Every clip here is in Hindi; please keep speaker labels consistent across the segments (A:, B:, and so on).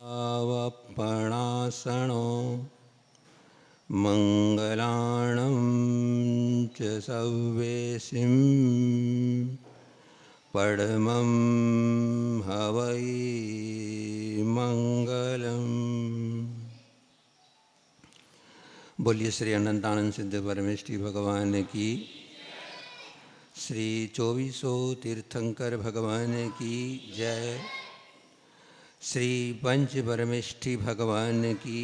A: आवपणासनो मंगलाणं च सव्येसिं परमं हवै मंगलम्। बोलिए श्री अनंतानंद सिद्ध परमेष्ठी भगवान की, श्री चौबीसों तीर्थंकर भगवान की जय, श्री पंच परमेष्ठी भगवान की,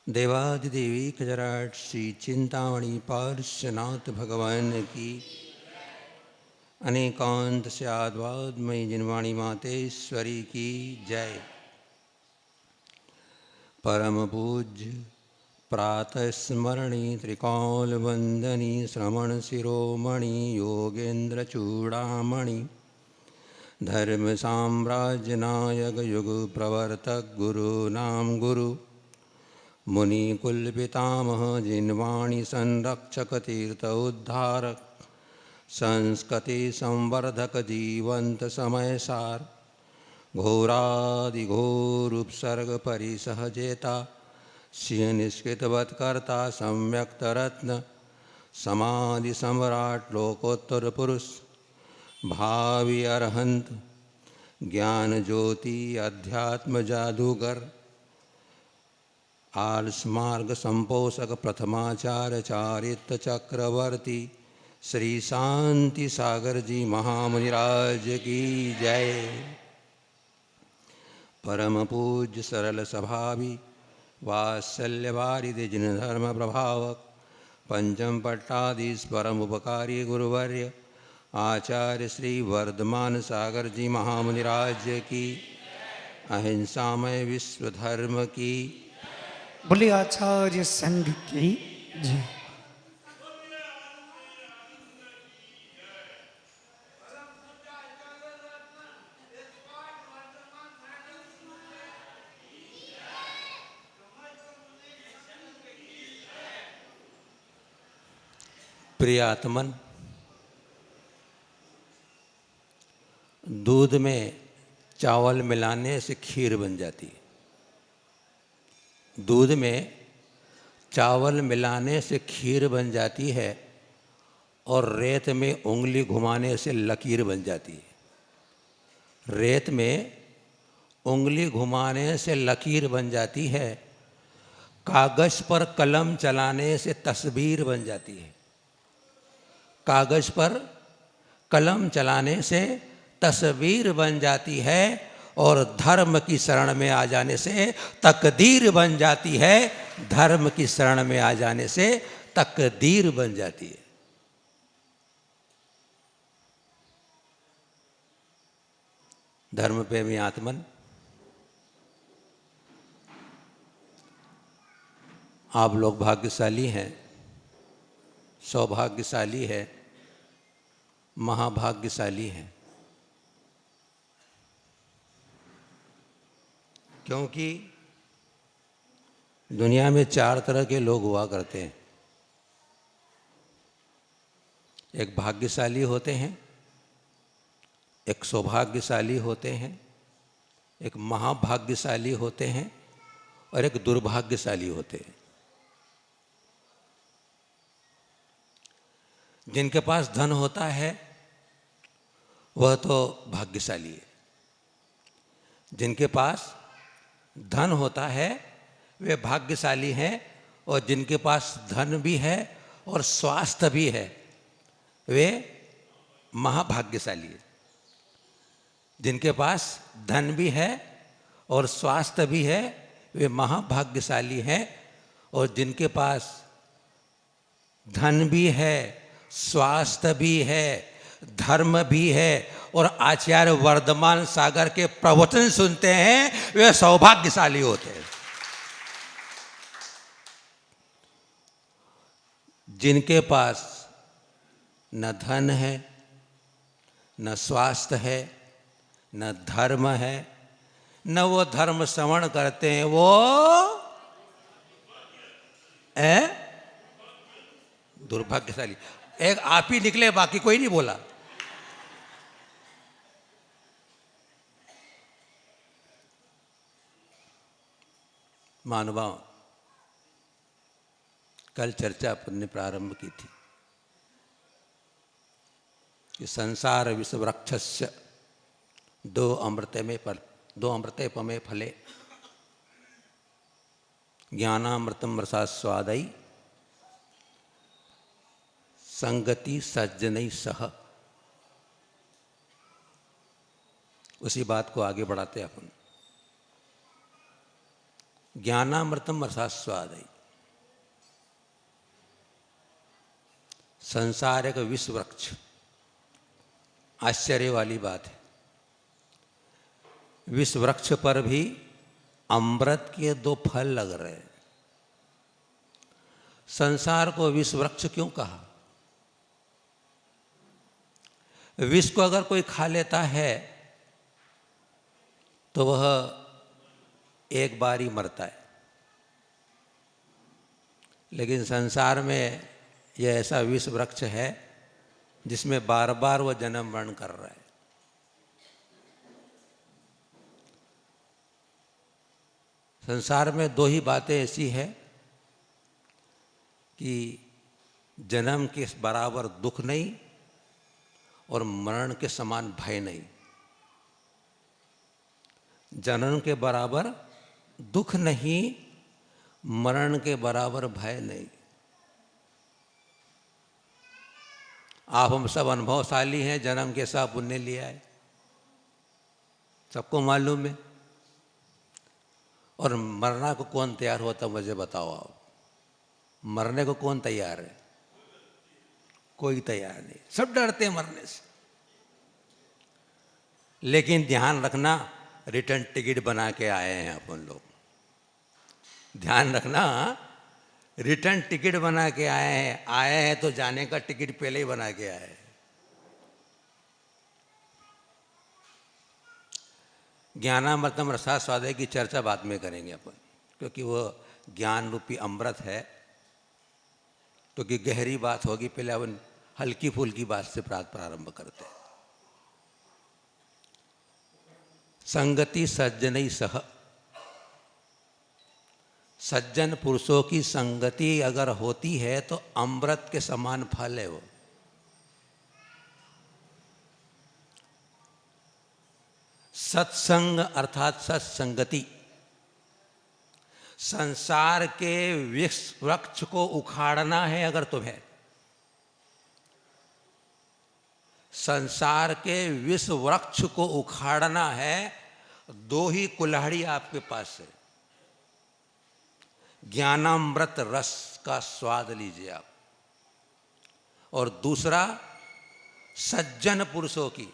A: देवादिदेवी खजराट श्री चिंतामणि पार्श्वनाथ भगवान की, अनेकांत से आद्वादमयी जिनवाणी मातेश्वरी की जय। परम पूज्य प्रातः स्मरणी त्रिकाल वंदनी श्रवण शिरोमणि योगेंद्र चूड़ामणि धर्म साम्राज्य नायक युग प्रवर्तक गुरु नाम गुरु मुनि कुल पितामह जिनवाणी संरक्षक तीर्थ उद्धारक संस्कृति संवर्धक जीवंत समय सार घोरादिघोर उपसर्ग परिसहजेता सिंह निष्कृतवत्कर्ता सम्यक्त रत्न समाधि सम्राट लोकोत्तर पुरुष भावी अरहंत ज्ञान ज्योति अध्यात्म जादूगर आलस मार्ग संपोषक प्रथमाचार्य चारित्र चक्रवर्ती श्री शांति सागर जी महामुनिराज की जय। परम पूज्य सरल स्वभावी वात्सल्य वारिधि जिन धर्म प्रभावक पंचम पट्टाधीश परम उपकारी गुरुवर्य आचार्य श्री वर्धमान सागर जी महामुनिराज की, अहिंसामय विश्व धर्म की,
B: बोले आचार्य संघ की जय।
A: प्रियात्मन, दूध में चावल मिलाने से खीर बन जाती है। दूध में चावल मिलाने से खीर बन जाती है और रेत में उंगली घुमाने से लकीर बन जाती है। रेत में उंगली घुमाने से लकीर बन जाती है, कागज पर कलम चलाने से तस्वीर बन जाती है। कागज पर कलम चलाने से तस्वीर बन जाती है और धर्म की शरण में आ जाने से तकदीर बन जाती है। धर्म की शरण में आ जाने से तकदीर बन जाती है। धर्म प्रेमी आत्मन, आप लोग भाग्यशाली हैं, सौभाग्यशाली है, महाभाग्यशाली हैं, क्योंकि दुनिया में चार तरह के लोग हुआ करते हैं। एक भाग्यशाली होते हैं, एक सौभाग्यशाली होते हैं, एक महाभाग्यशाली होते हैं और एक दुर्भाग्यशाली होते हैं। जिनके पास धन होता है वह तो भाग्यशाली है। जिनके पास धन होता है वे भाग्यशाली हैं, और जिनके पास धन भी है और स्वास्थ्य भी है वे महाभाग्यशाली है। जिनके पास धन भी है और स्वास्थ्य भी है वे महाभाग्यशाली हैं, और जिनके पास धन भी है, स्वास्थ्य भी है, धर्म भी है और आचार्य वर्धमान सागर के प्रवचन सुनते हैं वे सौभाग्यशाली होते हैं। जिनके पास न धन है, न स्वास्थ्य है, न धर्म है, न वो धर्म श्रवण करते हैं, वो दुर्भाग्यशाली। एक आप ही निकले, बाकी कोई नहीं बोला। महानुभाव, कल चर्चा अपन ने प्रारंभ की थी कि संसार विषवृक्षस्य दो अमृतेपमे फले ज्ञानामृतम रसास्वादई संगति सज्जनई सह। उसी बात को आगे बढ़ाते अपन। ज्ञानामृतम रसास्वादई, संसार एक विष वृक्ष। आश्चर्य वाली बात है, विष वृक्ष पर भी अमृत के दो फल लग रहे हैं। संसार को विष वृक्ष क्यों कहा? विष को अगर कोई खा लेता है तो वह एक बार ही मरता है, लेकिन संसार में यह ऐसा विष वृक्ष है जिसमें बार बार वह जन्म मरण कर रहा है। संसार में दो ही बातें ऐसी है कि जन्म के बराबर दुख नहीं और मरण के समान भय नहीं। जन्म के बराबर दुख नहीं, मरण के बराबर भय नहीं। आप हम सब अनुभवशाली हैं, जन्म के साथ पुण्य लिया है, सबको मालूम है। और मरना को कौन तैयार होता, मुझे बताओ आप। मरने को कौन तैयार है? कोई तैयार नहीं, सब डरते हैं मरने से। लेकिन ध्यान रखना, रिटर्न टिकट बना के आए हैं अपन लोग। ध्यान रखना, रिटर्न टिकट बना के आए हैं तो जाने का टिकट पहले ही बना के आए हैं। ज्ञानामृतम रसास्वादय की चर्चा बाद में करेंगे अपन, क्योंकि वो ज्ञान रूपी अमृत है, क्योंकि गहरी बात होगी। पहले अपन हल्की फुल्की बात से प्रारंभ करते हैं। संगति सज्जनई सह, सज्जन पुरुषों की संगति अगर होती है तो अमृत के समान फल है वो। सत्संग अर्थात सत्संगति, संसार के वृक्ष को उखाड़ना है अगर तुम्हें, संसार के विष वृक्ष को उखाड़ना है, दो ही कुल्हाड़ी आपके पास है। ज्ञानामृत रस का स्वाद लीजिए आप, और दूसरा सज्जन पुरुषों की,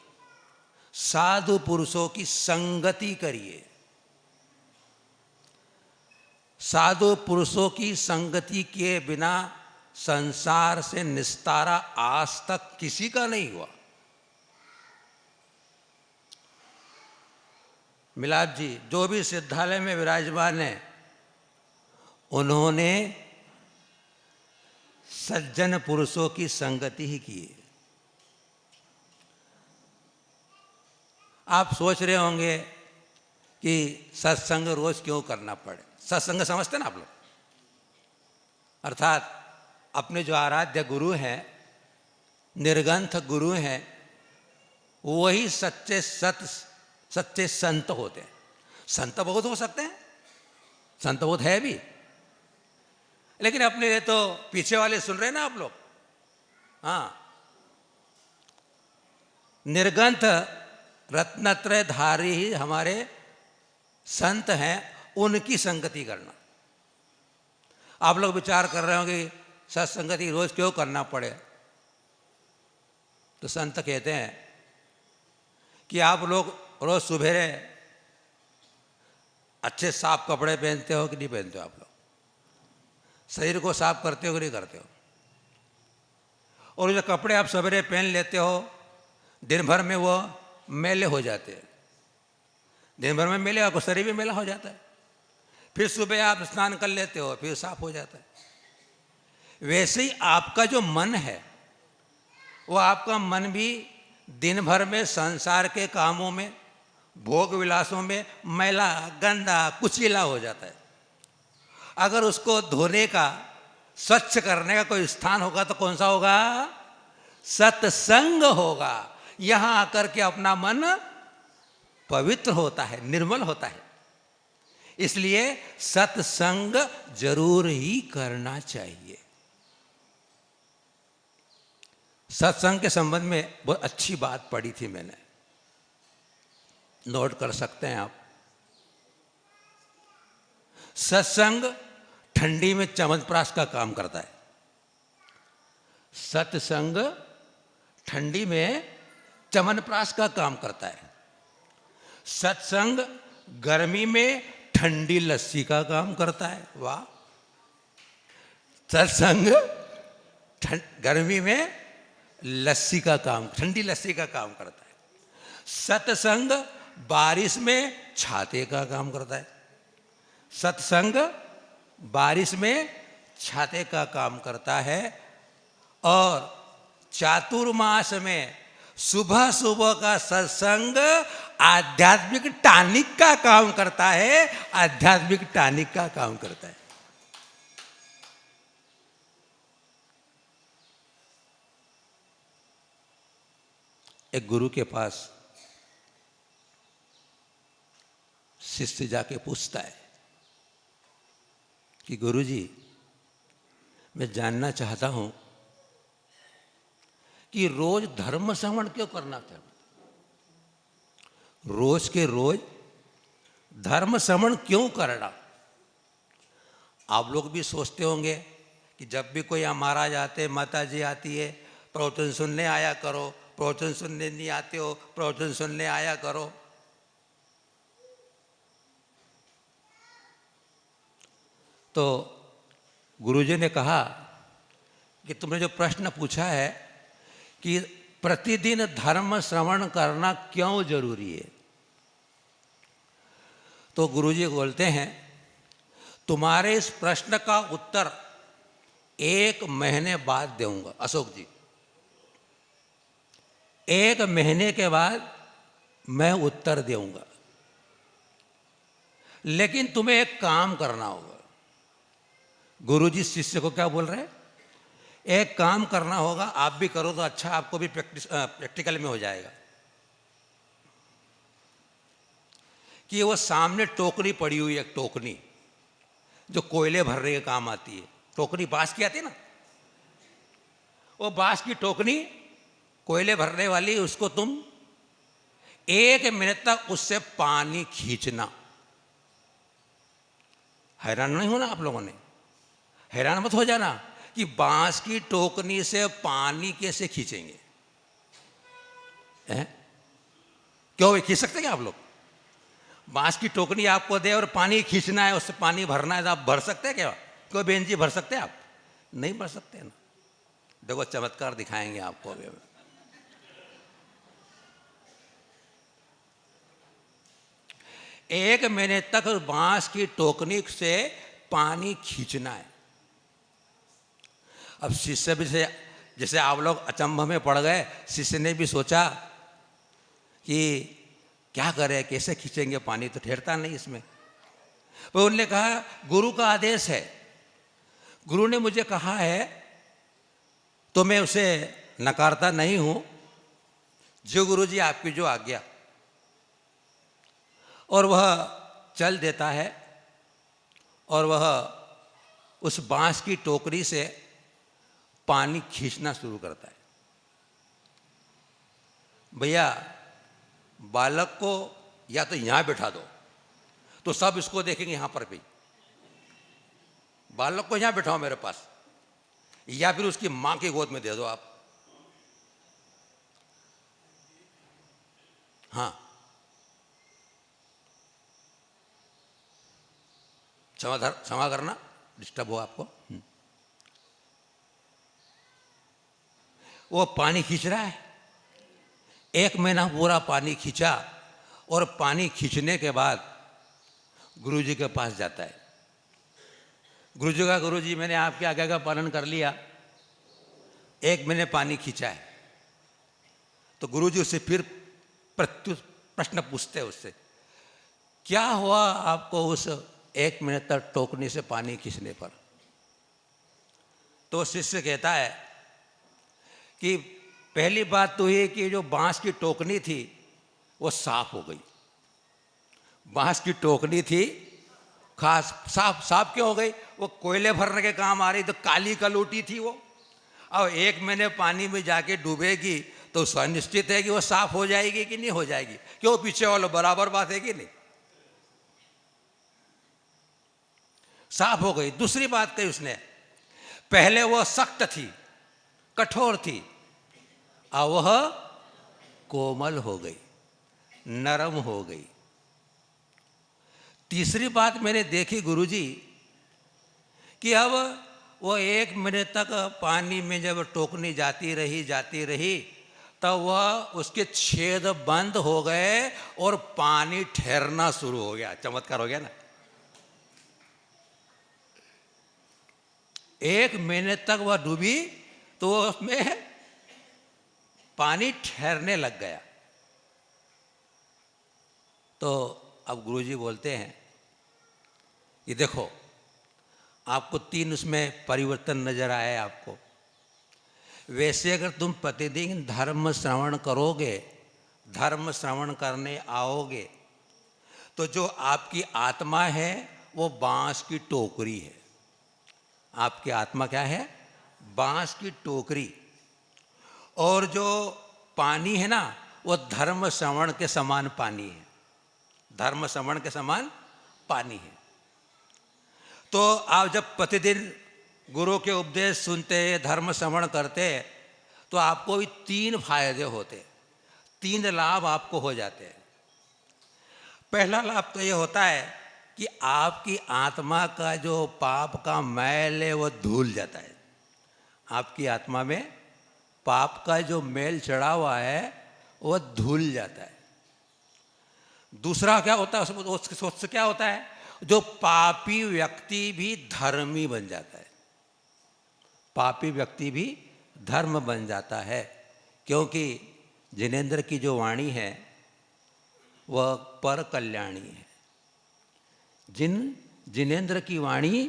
A: साधु पुरुषों की संगति करिए। साधु पुरुषों की संगति के बिना संसार से निस्तारा आज तक किसी का नहीं हुआ। मिलाप जी जो भी सिद्धालय में विराजमान है, उन्होंने सज्जन पुरुषों की संगति ही की है। आप सोच रहे होंगे कि सत्संग रोज क्यों करना पड़े। सत्संग समझते ना आप लोग, अर्थात अपने जो आराध्य गुरु हैं, निर्ग्रंथ गुरु हैं, वही सच्चे संत होते हैं। संत बहुत हो सकते हैं, संत बहुत है भी, लेकिन अपने लिए तो पीछे वाले सुन रहे हैं ना आप लोग। हाँ, निर्ग्रंथ रत्नत्रय धारी ही हमारे संत हैं, उनकी संगति करना। आप लोग विचार कर रहे होंगे सत्संगति रोज क्यों करना पड़े, तो संत कहते हैं कि आप लोग रोज सुबेरे अच्छे साफ कपड़े पहनते हो कि नहीं पहनते हो? आप लोग शरीर को साफ करते हो कि नहीं करते हो? और जो कपड़े आप सवेरे पहन लेते हो, दिन भर में वो मैले हो जाते हैं। दिन भर में मैले, आपको शरीर भी मेला हो जाता है। फिर सुबह आप स्नान कर लेते हो, फिर साफ हो जाता है। वैसे ही आपका जो मन है, वो आपका मन भी दिन भर में संसार के कामों में, भोग विलासों में मैला, गंदा, कुचीला हो जाता है। अगर उसको धोने का, स्वच्छ करने का कोई स्थान होगा तो कौन सा होगा? सत्संग होगा। यहां आकर के अपना मन पवित्र होता है, निर्मल होता है। इसलिए सत्संग जरूर ही करना चाहिए। सत्संग के संबंध में बहुत अच्छी बात पढ़ी थी मैंने, नोट कर सकते हैं आप। सत्संग ठंडी में च्यवनप्राश का काम करता है। सत्संग ठंडी में च्यवनप्राश का काम करता है। सत्संग गर्मी में ठंडी लस्सी का काम करता है। वाह! सत्संग गर्मी में लस्सी का काम, ठंडी लस्सी का काम करता है। सत्संग बारिश में छाते का काम करता है। सत्संग बारिश में छाते का काम करता है। और चातुर्मास में सुबह सुबह का सत्संग आध्यात्मिक टॉनिक का काम करता है। आध्यात्मिक टॉनिक का काम करता है। एक गुरु के पास शिष्य जाके पूछता है कि गुरुजी, मैं जानना चाहता हूं कि रोज धर्म श्रवण क्यों करना चाहिए? रोज के रोज धर्म श्रवण क्यों करना? आप लोग भी सोचते होंगे कि जब भी कोई महाराज आते, माता जी आती है, प्रवचन सुनने आया करो, प्रवचन सुनने नहीं आते हो, प्रवचन सुनने आया करो। तो गुरुजी ने कहा कि तुमने जो प्रश्न पूछा है कि प्रतिदिन धर्म श्रवण करना क्यों जरूरी है, तो गुरुजी बोलते हैं, तुम्हारे इस प्रश्न का उत्तर 1 महीने बाद दूंगा। अशोक जी, 1 महीने के बाद मैं उत्तर दूंगा, लेकिन तुम्हें एक काम करना होगा। गुरुजी शिष्य को क्या बोल रहे हैं? एक काम करना होगा, आप भी करो तो अच्छा, आपको भी प्रैक्टिकल में हो जाएगा। कि वो सामने टोकरी पड़ी हुई है, एक टोकरी जो कोयले भरने के काम आती है। टोकरी बांस की आती है ना, वो बांस की टोकरी कोयले भरने वाली, उसको तुम 1 मिनट तक उससे पानी खींचना। हैरान नहीं होना आप लोगों ने, हैरान मत हो जाना कि बांस की टोकनी से पानी कैसे खींचेंगे। क्यों खींच सकते क्या आप लोग? बांस की टोकनी आपको दे और पानी खींचना है, उससे पानी भरना है, तो आप भर सकते हैं क्या? क्यों बेन जी, भर सकते हैं आप? नहीं भर सकते ना। देखो चमत्कार दिखाएंगे आपको अभी। 1 महीने तक बांस की टोकनी से पानी खींचना है। अब शिष्य भी से, जैसे आप लोग अचंभ में पड़ गए, शिष्य ने भी सोचा कि क्या करें, कैसे खींचेंगे पानी, तो ठहरता नहीं इसमें। पर उन्होंने कहा गुरु का आदेश है, गुरु ने मुझे कहा है तो मैं उसे नकारता नहीं हूं। जो गुरु जी आपकी जो आज्ञा। और वह चल देता है और वह उस बांस की टोकरी से पानी खींचना शुरू करता है। भैया, बालक को या तो यहां बैठा दो तो सब इसको देखेंगे यहां पर भी। बालक को यहां बैठाओ मेरे पास, या फिर उसकी मां की गोद में दे दो आप। हाँ, क्षमा करना, डिस्टर्ब हो आपको। वो पानी खींच रहा है, 1 महीना पूरा पानी खींचा, और पानी खींचने के बाद गुरुजी के पास जाता है। गुरुजी का, गुरुजी मैंने आपकी आज्ञा का पालन कर लिया, 1 महीने पानी खींचा है। तो गुरुजी उससे फिर प्रश्न पूछते हैं उससे, क्या हुआ आपको उस 1 मिनट तक टोकनी से पानी खींचने पर। तो शिष्य कहता है कि पहली बात तो ये कि जो बांस की टोकनी थी वो साफ हो गई। बांस की टोकनी थी खास साफ क्यों हो गई? वो कोयले भरने के काम आ रही, तो काली कलोटी थी वो। अब 1 महीने पानी में जाके डूबेगी तो सुनिश्चित है कि वो साफ हो जाएगी कि नहीं हो जाएगी? क्यों पीछे वालों, बराबर बात है कि नहीं? साफ हो गई। दूसरी बात कही उसने, पहले वो सख्त थी, कठोर थी, अब वह कोमल हो गई, नरम हो गई। तीसरी बात मैंने देखी गुरुजी कि अब वो 1 मिनट तक पानी में जब टोकनी जाती रही तब वह उसके छेद बंद हो गए और पानी ठहरना शुरू हो गया। चमत्कार हो गया ना। 1 मिनट तक वह डूबी तो उसमें पानी ठहरने लग गया। तो अब गुरुजी बोलते हैं कि देखो, आपको 3 उसमें परिवर्तन नजर आए आपको। वैसे अगर तुम प्रतिदिन धर्म श्रवण करोगे, धर्म श्रवण करने आओगे, तो जो आपकी आत्मा है वो बांस की टोकरी है। आपकी आत्मा क्या है? बांस की टोकरी। और जो पानी है ना, वो धर्म श्रवण के समान पानी है। धर्म श्रवण के समान पानी है। तो आप जब प्रतिदिन गुरु के उपदेश सुनते, धर्म श्रवण करते, तो आपको भी 3 फायदे होते, 3 लाभ आपको हो जाते हैं। पहला लाभ तो ये होता है कि आपकी आत्मा का जो पाप का मैल है वो धुल जाता है। आपकी आत्मा में पाप का जो मैल चढ़ा हुआ है वो धुल जाता है। दूसरा क्या होता है? उससे क्या होता है? जो पापी व्यक्ति भी धर्मी बन जाता है। पापी व्यक्ति भी धर्म बन जाता है, क्योंकि जिनेंद्र की जो वाणी है वह पर कल्याणी है। जिनेंद्र की वाणी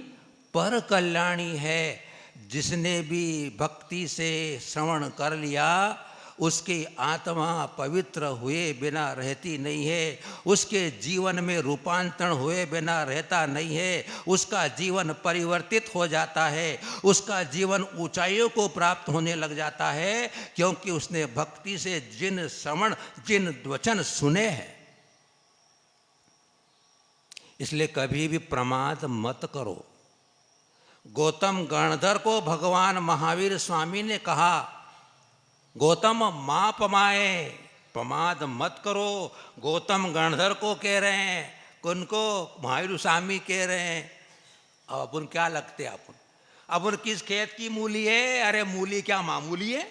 A: पर कल्याणी है। जिसने भी भक्ति से श्रवण कर लिया उसकी आत्मा पवित्र हुए बिना रहती नहीं है, उसके जीवन में रूपांतरण हुए बिना रहता नहीं है, उसका जीवन परिवर्तित हो जाता है, उसका जीवन ऊंचाइयों को प्राप्त होने लग जाता है, क्योंकि उसने भक्ति से जिन श्रवण, जिन वचन सुने हैं। इसलिए कभी भी प्रमाद मत करो। गौतम गणधर को भगवान महावीर स्वामी ने कहा, गौतम माँ पमाए, प्रमाद मत करो। गौतम गणधर को कह रहे हैं, उनको महावीर स्वामी कह रहे हैं। अब अपन क्या लगते हैं? अपन किस खेत की मूली है? अरे मूली क्या मामूली है?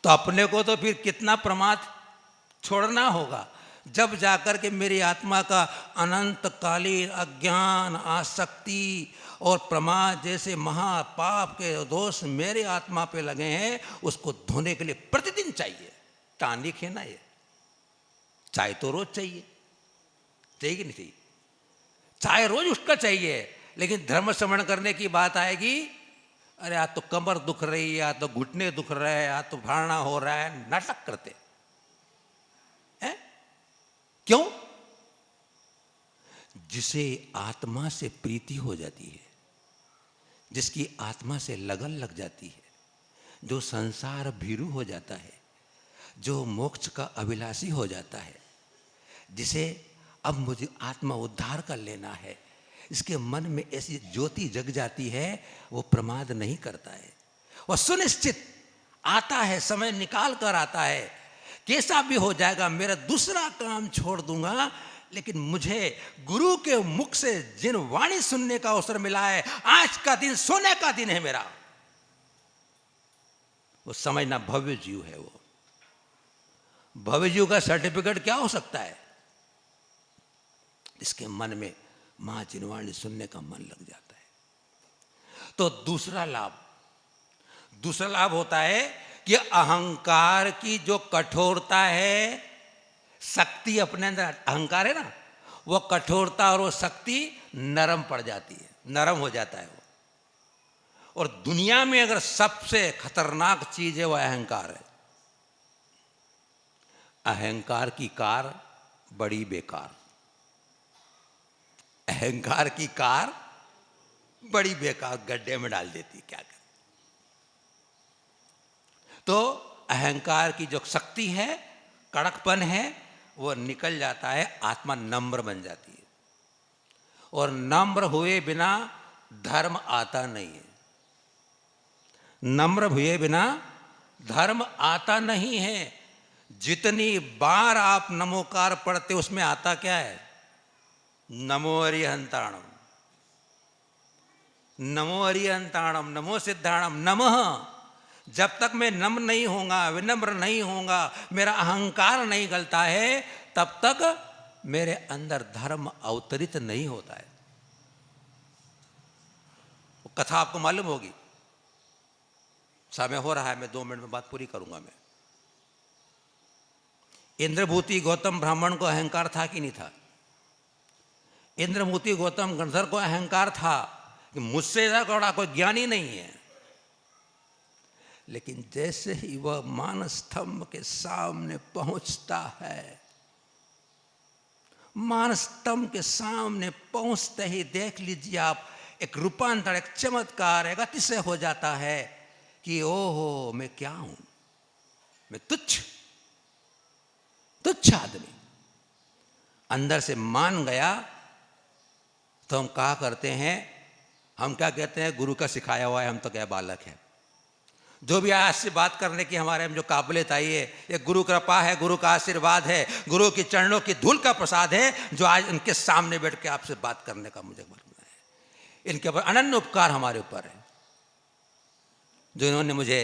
A: तो अपने को तो फिर कितना प्रमाद छोड़ना होगा, जब जाकर के मेरी आत्मा का अनंतकालीन अज्ञान, आसक्ति और प्रमाद जैसे महापाप के दोष मेरे आत्मा पे लगे हैं, उसको धोने के लिए प्रतिदिन चाहिए। टॉनिक है ना ये, चाय तो रोज चाहिए, चाहिए कि नहीं चाहिए? चाय रोज उसका चाहिए। लेकिन धर्म श्रवण करने की बात आएगी, अरे आज तो कमर दुख रही है, या तो घुटने दुख रहे हैं, या तो भावना हो रहा है, नाटक करते हैं। क्यों? जिसे आत्मा से प्रीति हो जाती है, जिसकी आत्मा से लगन लग जाती है, जो संसार भीरू हो जाता है, जो मोक्ष का अभिलाषी हो जाता है, जिसे अब मुझे आत्मा उद्धार कर लेना है, इसके मन में ऐसी ज्योति जग जाती है, वो प्रमाद नहीं करता है। वह सुनिश्चित आता है, समय निकाल कर आता है, कैसा भी हो जाएगा, मेरा दूसरा काम छोड़ दूंगा, लेकिन मुझे गुरु के मुख से जिन वाणी सुनने का अवसर मिला है, आज का दिन सोने का दिन है मेरा, वो समझना भव्य जीव है। वो भव्य जीव का सर्टिफिकेट क्या हो सकता है? इसके मन में मां जिनवाणी सुनने का मन लग जाता है। तो दूसरा लाभ होता है कि अहंकार की जो कठोरता है शक्ति अपने अंदर, अहंकार है ना, वो कठोरता और वो शक्ति नरम पड़ जाती है, नरम हो जाता है वो। और दुनिया में अगर सबसे खतरनाक चीज है वो अहंकार है। अहंकार की कार बड़ी बेकार, अहंकार की कार बड़ी बेकार, गड्ढे में डाल देती, क्या करें। तो अहंकार की जो शक्ति है, कड़कपन है, वो निकल जाता है, आत्मा नम्र बन जाती है। और नम्र हुए बिना धर्म आता नहीं है, नम्र हुए बिना धर्म आता नहीं है। जितनी बार आप नमोकार पढ़ते उसमें आता क्या है? नमो अरिहंताणम, नमो अरिहंताणम, नमो सिद्धाणम, नमः। जब तक मैं नम्र नहीं होऊंगा, विनम्र नहीं होऊंगा, मेरा अहंकार नहीं गलता है, तब तक मेरे अंदर धर्म अवतरित नहीं होता है। वो कथा आपको मालूम होगी। समय हो रहा है, मैं 2 मिनट में बात पूरी करूंगा। मैं इंद्रभूति गौतम ब्राह्मण को अहंकार था कि नहीं था? इंद्रभूति गौतम गणधर को अहंकार था कि मुझसे ज्यादा बड़ा कोई ज्ञानी नहीं है। लेकिन जैसे ही वह मानस्तंभ के सामने पहुंचता है, मानस्तंभ के सामने पहुंचते ही देख लीजिए आप, एक रूपांतर, एक चमत्कार, एक अतिशय हो जाता है कि ओहो, मैं क्या हूं, मैं तुच्छ तुच्छ आदमी। अंदर से मान गया। तो हम कहा करते हैं, हम क्या कहते हैं, गुरु का सिखाया हुआ है, हम तो क्या बालक है। जो भी आज से बात करने की हमारे में जो काबिलियत आई है, ये गुरु कृपा है, गुरु का आशीर्वाद है, गुरु की चरणों की धूल का प्रसाद है, जो आज इनके सामने बैठ के आपसे बात करने का मुझे मालूम है। इनके ऊपर अनन्य उपकार हमारे ऊपर है, जो इन्होंने मुझे,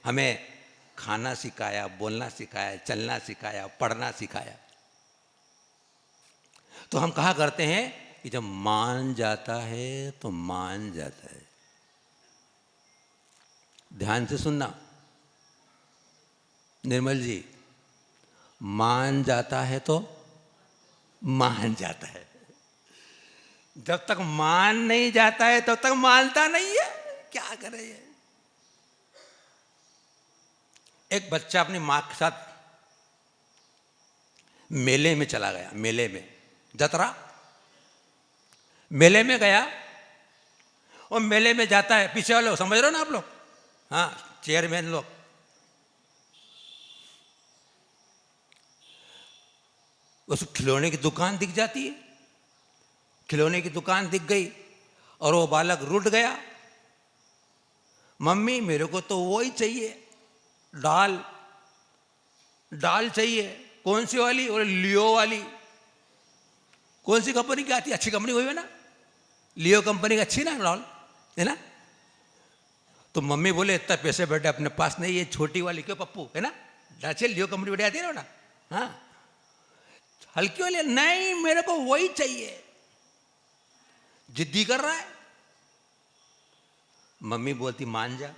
A: हमें खाना सिखाया, बोलना सिखाया, चलना सिखाया, पढ़ना सिखाया। तो हम कहा करते हैं कि जब मान जाता है तो मान जाता है। ध्यान से सुनना निर्मल जी, मान जाता है तो मान जाता है। जब तक मान नहीं जाता है तब तक मानता नहीं है। क्या करे ये? एक बच्चा अपनी मां के साथ मेले में चला गया, मेले में, जतरा मेले में गया। और मेले में जाता है, पीछे वाले समझ रहे हो ना आप लोग, हाँ, चेयरमैन लोग, उस खिलौने की दुकान दिख जाती है। खिलौने की दुकान दिख गई और वो बालक रुठ गया। मम्मी मेरे को तो वो ही चाहिए, डाल डाल चाहिए। कौन सी वाली? और लियो वाली। कौन सी कंपनी की आती है? अच्छी कंपनी हुई है ना, लियो कंपनी की अच्छी ना डाल, है ना। तो मम्मी बोले इतना पैसे बैठे अपने पास नहीं, ये छोटी वाली क्यों पप्पू, है ना, अच्छे लियो कंपनी बैठे आती है ना। हाँ, हल्की वाली नहीं, मेरे को वही चाहिए। जिद्दी कर रहा है। मम्मी बोलती मान जा,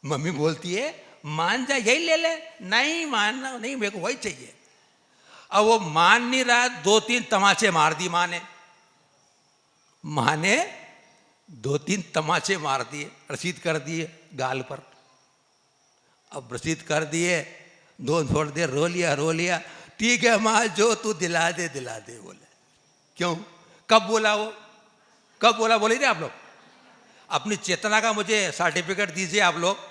A: मम्मी बोलती है मान जा, यही ले ले। नहीं मानना नहीं, मेरे को वही चाहिए। अब वो मान नहीं रहा, 2-3 तमाचे मार दी माँ ने। माँ ने 2-3 तमाचे मार दिए, रसीद कर दिए गाल पर। अब रसीद कर दिए, 2 थोड़ी देर रो लिया। ठीक है माँ, जो तू दिला दे बोले। क्यों? कब बोला वो? कब बोला? बोले नहीं आप लोग? अपनी चेतना का मुझे सर्टिफिकेट दीजिए आप लोग।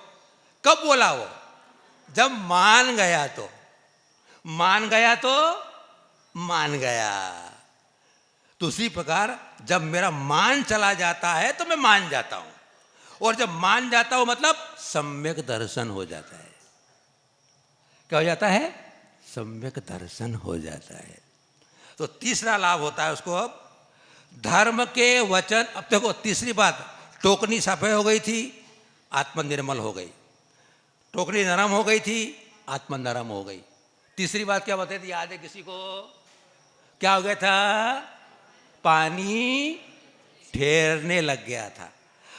A: कब बोला वो? जब मान गया तो मान गया। तो उसी प्रकार जब मेरा मान चला जाता है तो मैं मान जाता हूं, और जब मान जाता हूं मतलब सम्यक दर्शन हो जाता है। क्या हो जाता है? सम्यक दर्शन हो जाता है। तो तीसरा लाभ होता है उसको, अब धर्म के वचन। अब देखो तीसरी बात, टोकनी सफेद हो गई थी, आत्मा निर्मल हो गई। टोकनी नरम हो गई थी, आत्मा नरम हो गई। तीसरी बात क्या बताई थी, याद है किसी को? क्या हो गया था? पानी ठहरने लग गया था।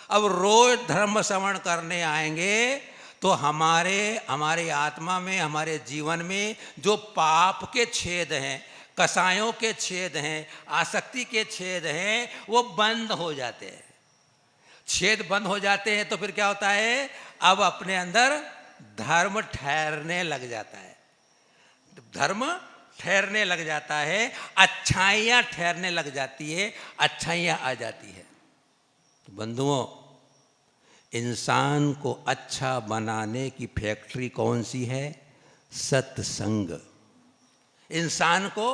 A: अब रोज धर्म श्रवण करने आएंगे तो हमारे आत्मा में, हमारे जीवन में जो पाप के छेद हैं, कसायों के छेद हैं, आसक्ति के छेद हैं, वो बंद हो जाते हैं। छेद बंद हो जाते हैं तो फिर क्या होता है, अब अपने अंदर धर्म ठहरने लग जाता है। धर्म ठहरने लग जाता है, अच्छाइयाँ ठहरने लग जाती है, अच्छाइयाँ आ जाती है। तो बंधुओं, इंसान को अच्छा बनाने की फैक्ट्री कौन सी है? सत्संग। इंसान को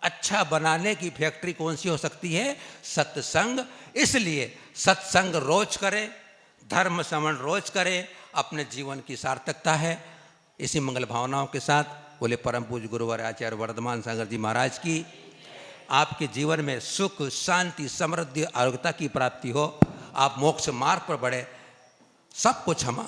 A: अच्छा बनाने की फैक्ट्री कौन सी हो सकती है? सत्संग। इसलिए सत्संग रोज करें, धर्म श्रवण रोज करें, अपने जीवन की सार्थकता है। इसी मंगल भावनाओं के साथ बोले परम पूज्य गुरुवर आचार्य वर्धमान सागर जी महाराज की। आपके जीवन में सुख, शांति, समृद्धि, आरोग्यता की प्राप्ति हो, आप मोक्ष मार्ग पर बढ़े। सब कुछ हम